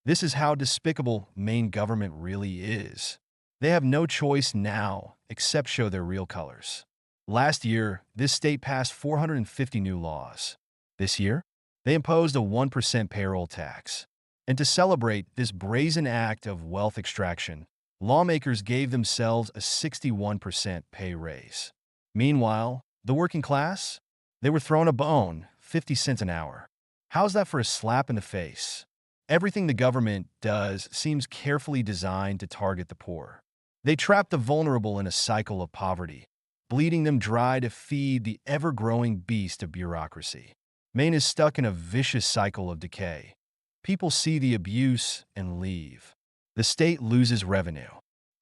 This is how despicable Maine government really is. They have no choice now except show their real colors. Last year, this state passed 450 new laws. This year, they imposed a 1% payroll tax. And to celebrate this brazen act of wealth extraction, lawmakers gave themselves a 61% pay raise. Meanwhile, the working class? They were thrown a bone, 50 cents an hour. How's that for a slap in the face? Everything the government does seems carefully designed to target the poor. They trap the vulnerable in a cycle of poverty, bleeding them dry to feed the ever-growing beast of bureaucracy. Maine is stuck in a vicious cycle of decay. People see the abuse and leave. The state loses revenue.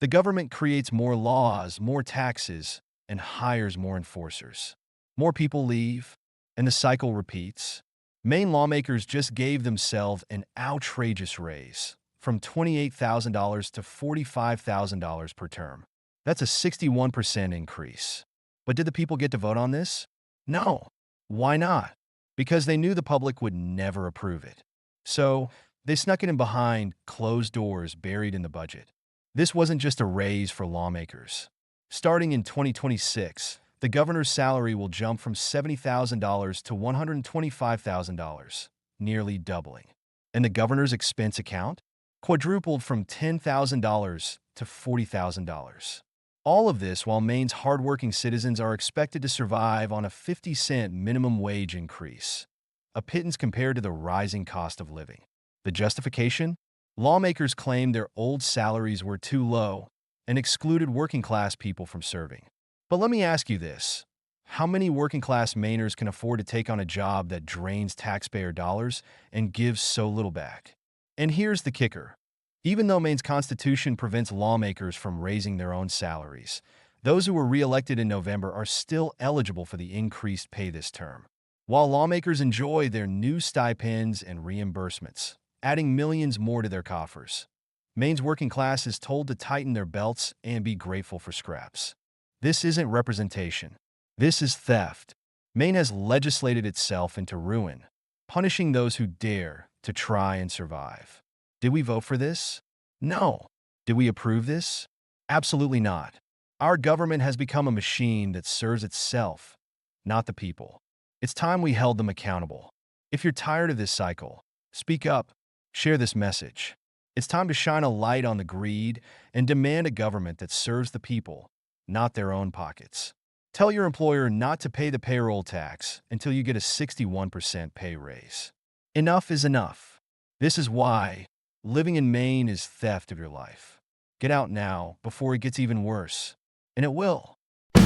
The government creates more laws, more taxes, and hires more enforcers. More people leave, and the cycle repeats. Maine lawmakers just gave themselves an outrageous raise, from $28,000 to $45,000 per term. That's a 61% increase. But did the people get to vote on this? No. Why not? Because they knew the public would never approve it. So, they snuck it in behind closed doors buried in the budget. This wasn't just a raise for lawmakers. Starting in 2026, the governor's salary will jump from $70,000 to $125,000, nearly doubling. And the governor's expense account? Quadrupled from $10,000 to $40,000. All of this while Maine's hardworking citizens are expected to survive on a 50-cent minimum wage increase, a pittance compared to the rising cost of living. The justification? Lawmakers claimed their old salaries were too low and excluded working-class people from serving. But let me ask you this. How many working-class Mainers can afford to take on a job that drains taxpayer dollars and gives so little back? And here's the kicker. Even though Maine's constitution prevents lawmakers from raising their own salaries, those who were re-elected in November are still eligible for the increased pay this term. While lawmakers enjoy their new stipends and reimbursements, adding millions more to their coffers, Maine's working class is told to tighten their belts and be grateful for scraps. This isn't representation. This is theft. Maine has legislated itself into ruin, punishing those who dare to try and survive. Did we vote for this? No. Did we approve this? Absolutely not. Our government has become a machine that serves itself, not the people. It's time we held them accountable. If you're tired of this cycle, speak up, share this message. It's time to shine a light on the greed and demand a government that serves the people, not their own pockets. Tell your employer not to pay the payroll tax until you get a 61% pay raise. Enough is enough. This is why living in Maine is theft of your life. Get out now before it gets even worse. And it will. In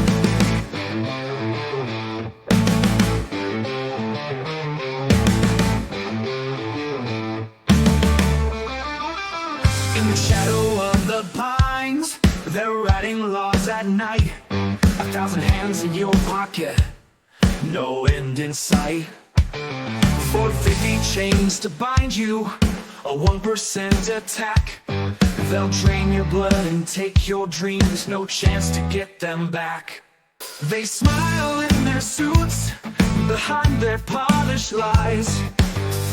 the shadow of the pines, they're writing laws at night. 1,000 hands in your pocket, no end in sight. 450 chains to bind you, a 1% attack. They'll drain your blood and take your dreams, no chance to get them back. They smile in their suits, behind their polished lies,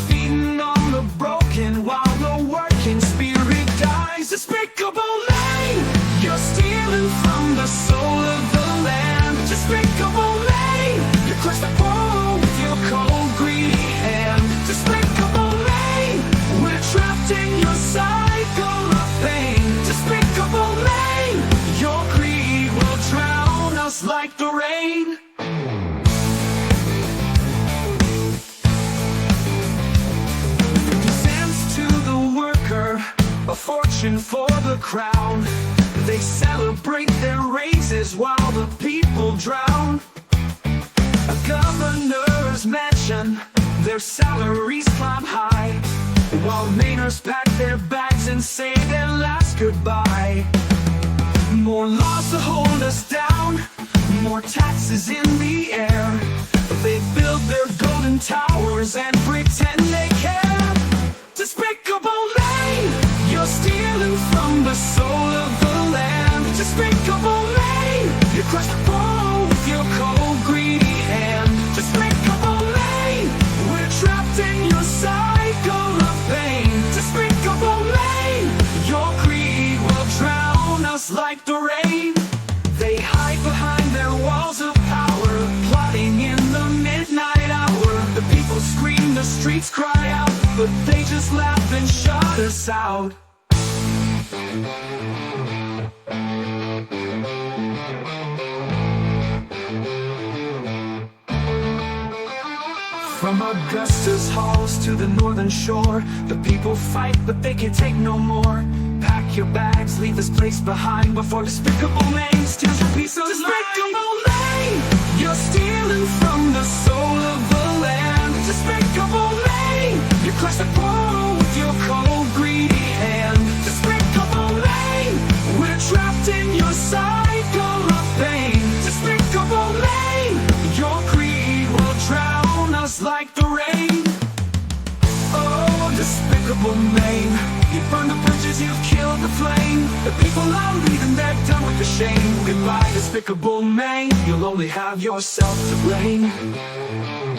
feeding on the broken while the working spirit dies. Despicable Maine, you're stealing from the soul of the land. Despicable Maine, you crush the poor with your cold, greedy hand. Despicable Maine, we're trapped in your cycle of pain. Despicable Maine, your greed will drown us like the rain. 50 cents to the worker, a fortune for the crown. They celebrate their raises while the people drown. A governor's mansion, their salaries climb high, while Mainers pack their bags and say their last goodbye. More laws to hold us down, more taxes in the air. They build their golden towers and pretend they care. Despicable Maine, you're stealing from the soul of the land. Despicable Maine, you crush the poor with your cold, greedy hand. Despicable Maine, we're trapped in your cycle of pain. Despicable and shut us out. From Augusta's halls to the northern shore, the people fight, but they can't take no more. Pack your bags, leave this place behind before Despicable Maine steals your piece of Despicable Maine! You're stealing from the soul of the land. Despicable Maine! You crush the poor with your cold, greedy hand. Despicable Maine! We're trapped in your cycle of pain. Despicable Maine! Your greed will drown us like the rain. Oh, Despicable Maine, you burned the bridges, you've killed the flame. The people are leaving, they're done with the shame. Goodbye, Despicable Maine, you'll only have yourself to blame.